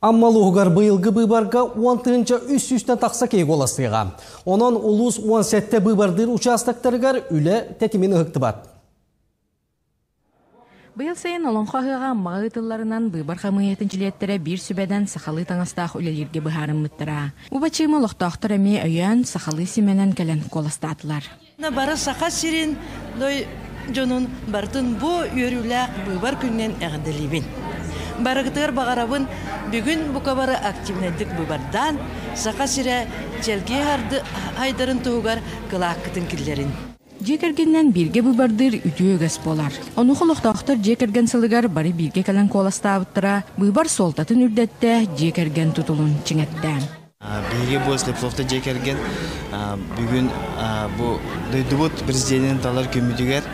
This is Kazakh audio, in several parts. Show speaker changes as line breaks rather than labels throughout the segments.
Аммалуғығар бұйылғы бұйбарға 10-ынча үст-үстен тақса кейг оластыға. Онан ұлыс 17 бұйбардыр участақтарығар үлі тәтімен ұғықты бат.
Бұйыл сайын олон қағыға мағытыларынан бұйбар қамыйетінчілеттері бір сүбәден сақалы таңастақ үлелерге бұхарын мұттыра. Ұбачымы лоқтақтыр әме өйен сақалы семенен кәлін қоластатылар.
Бары сақа сирен дой жонун бартын бұ өріләқ бұйбар күннен әғінділейбін. Барығытығар бағарабын бүгін бұқабары активнедік бұйбардан сақа сире челге айдарын тұғығар қылаққытын кілдерін.
Жекергеннен бірге бұйбардыр үті өгіс болар. Оны құлықтақтыр жекерген сылығар бары бірге кәлін қоластауыттыра бұйбар солтатын үрдетті жекерген тұтылын чыңетті.
Бірге бұл слеплофта жекерген бүгін бұл дөйдібіт президентін талар көмітігер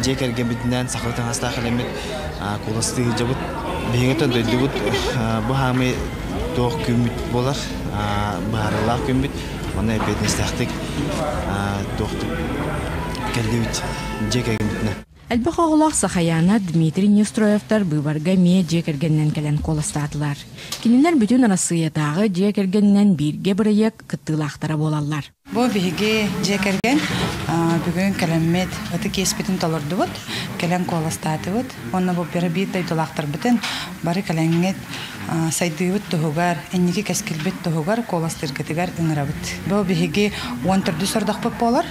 жекерген бітінен сақылтан астақ әлемет қоластығы жабыт. Бейгетен дөйдібіт бұл хамы тоқ көміт болар, бағарылақ көміт, оны әпетіністақтық тоқты кәлдеуіт жекерген бітіне.
Әлбі қоғылақ сақаяна Дмитрий Нестроевтар бұйбарға ме жекергеннен кәлін қолыстатылар. Кенелер бүтін арасыятағы жекергеннен бірге бірайек күттілақтара болалар.
Бұл бігі жекерген бүгін кәлеммет өті кеспетін толырды бұд, кәлен қолыстаты бұд. Оны бұл бірі бейді толақтар бүтін, бары кәленгет сайды бұд тұғығар, әнеге кәскілбет тұғығар, қоластырғытығар үңірі бұд. Бұл бігі 14 сұрдақ бұд болар,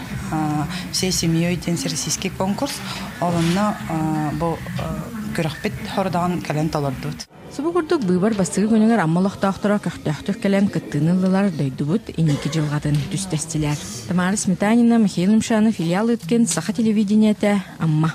все семьей тенсі российский конкурс, олымны бұл көріқпет хордаған кәлен толырды бұд.
Субу күрдік бұйбар бастығы көнігер аммалықтақтыра көқтіқтік кәлен күттінілілар дөйдібіт енекі жылғатын түстестілер. Тамара Сметанина, Михаил Мшанов, филиал өткен Саха телевидениеті Амма.